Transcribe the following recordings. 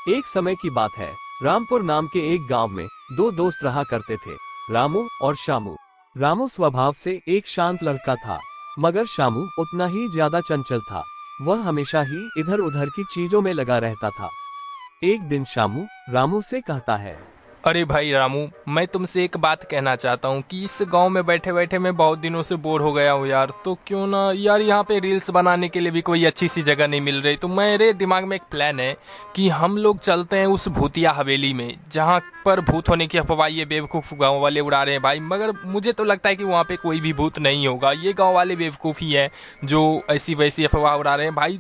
एक समय की बात है। रामपुर नाम के एक गांव में दो दोस्त रहा करते थे, रामू और श्यामू। रामू स्वभाव से एक शांत लड़का था, मगर श्यामू उतना ही ज्यादा चंचल था। वह हमेशा ही इधर उधर की चीजों में लगा रहता था। एक दिन श्यामू रामू से कहता है, अरे भाई रामू, मैं तुमसे एक बात कहना चाहता हूँ कि इस गांव में बैठे बैठे मैं बहुत दिनों से बोर हो गया हूँ यार। तो क्यों ना यार यहाँ पे रील्स बनाने के लिए भी कोई अच्छी सी जगह नहीं मिल रही। तो मेरे दिमाग में एक प्लान है कि हम लोग चलते हैं उस भूतिया हवेली में, जहाँ पर भूत होने की अफवाह ये बेवकूफ़ गाँव वाले उड़ा रहे हैं भाई। मगर मुझे तो लगता है कि वहाँ पे कोई भी भूत नहीं होगा, ये गाँव वाले बेवकूफ़ ही है जो ऐसी वैसी अफवाह उड़ा रहे हैं भाई।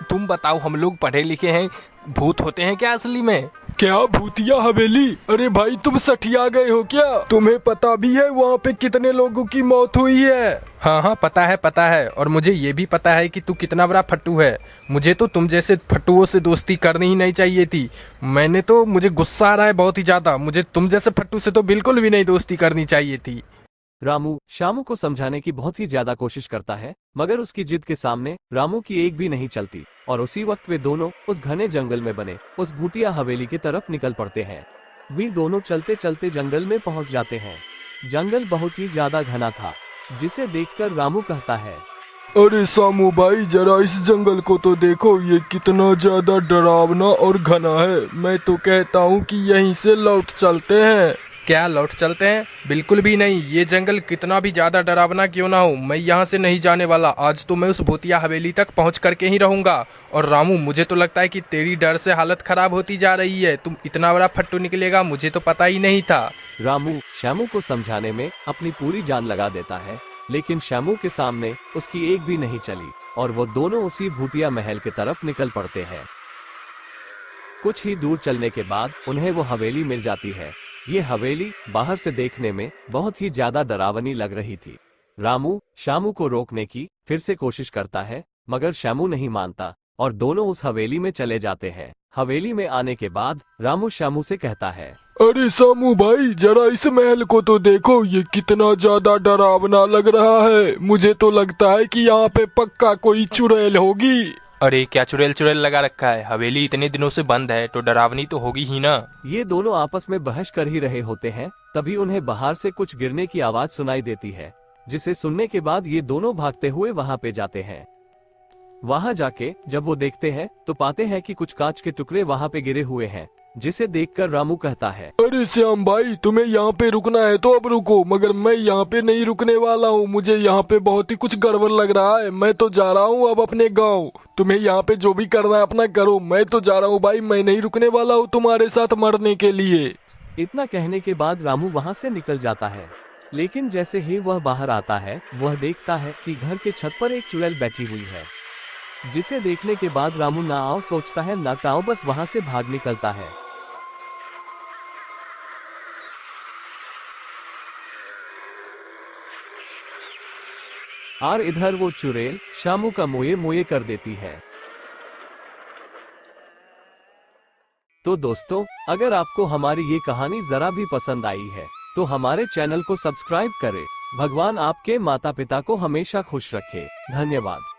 तुम बताओ, हम लोग पढ़े लिखे हैं, भूत होते हैं क्या असली में? क्या भूतिया हवेली? अरे भाई तुम सठिया गए हो क्या? तुम्हें पता भी है वहाँ पे कितने लोगों की मौत हुई है? हाँ, पता है। और मुझे ये भी पता है कि तू कितना बड़ा फट्टू है। मुझे तो तुम जैसे फट्टुओं से दोस्ती करनी ही नहीं चाहिए थी। मुझे गुस्सा आ रहा है बहुत ही ज्यादा। मुझे तुम जैसे फट्टू से तो बिल्कुल भी नहीं दोस्ती करनी चाहिए थी। रामू श्यामू को समझाने की बहुत ही ज्यादा कोशिश करता है, मगर उसकी जिद के सामने रामू की एक भी नहीं चलती। और उसी वक्त वे दोनों उस घने जंगल में बने उस भूतिया हवेली की तरफ निकल पड़ते हैं। वे दोनों चलते चलते जंगल में पहुंच जाते हैं। जंगल बहुत ही ज्यादा घना था, जिसे देखकर रामू कहता है, अरे सामू भाई, जरा इस जंगल को तो देखो, ये कितना ज्यादा डरावना और घना है। मैं तो कहता हूँ कि यहीं से लौट चलते हैं। क्या लौट चलते हैं? बिल्कुल भी नहीं। ये जंगल कितना भी ज्यादा डरावना क्यों ना हो, मैं यहाँ से नहीं जाने वाला। आज तो मैं उस भूतिया हवेली तक पहुँच करके ही रहूंगा। और रामू, मुझे तो लगता है कि तेरी डर से हालत खराब होती जा रही है। तुम इतना बड़ा फट्टू निकलेगा मुझे तो पता ही नहीं था। रामू श्यामू को समझाने में अपनी पूरी जान लगा देता है, लेकिन श्यामू के सामने उसकी एक भी नहीं चली और वो दोनों उसी भूतिया महल की तरफ निकल पड़ते हैं। कुछ ही दूर चलने के बाद उन्हें वो हवेली मिल जाती है। ये हवेली बाहर से देखने में बहुत ही ज्यादा डरावनी लग रही थी। रामू श्यामू को रोकने की फिर से कोशिश करता है, मगर श्यामू नहीं मानता और दोनों उस हवेली में चले जाते हैं। हवेली में आने के बाद रामू श्यामू से कहता है, अरे सामू भाई, जरा इस महल को तो देखो, ये कितना ज्यादा डरावना लग रहा है। मुझे तो लगता है कि यहाँ पे पक्का कोई चुड़ैल होगी। अरे क्या चुड़ैल लगा रखा है? हवेली इतने दिनों से बंद है तो डरावनी तो होगी ही ना। ये दोनों आपस में बहस कर ही रहे होते हैं, तभी उन्हें बाहर से कुछ गिरने की आवाज सुनाई देती है, जिसे सुनने के बाद ये दोनों भागते हुए वहां पे जाते हैं। वहां जाके जब वो देखते हैं तो पाते हैं कि कुछ कांच के टुकड़े वहां पे गिरे हुए हैं, जिसे देखकर रामू कहता है, अरे श्याम भाई, तुम्हें यहाँ पे रुकना है तो अब रुको, मगर मैं यहाँ पे नहीं रुकने वाला हूँ। मुझे यहाँ पे बहुत ही कुछ गड़बड़ लग रहा है। मैं तो जा रहा हूँ अब अपने गाँव। तुम्हें यहाँ पे जो भी करना है अपना करो, मैं तो जा रहा हूँ भाई। मैं नहीं रुकने वाला हूँ तुम्हारे साथ मरने के लिए। इतना कहने के बाद रामू वहां से निकल जाता है, लेकिन जैसे ही वह बाहर आता है वह देखता है कि घर के छत पर एक चुड़ैल बैठी हुई है, जिसे देखने के बाद रामू ना आओ सोचता है ना ताओ, बस वहां से भाग निकलता है। और इधर वो चुड़ैल श्यामू का मोये मोये कर देती है। तो दोस्तों, अगर आपको हमारी ये कहानी जरा भी पसंद आई है तो हमारे चैनल को सब्सक्राइब करें। भगवान आपके माता पिता को हमेशा खुश रखे। धन्यवाद।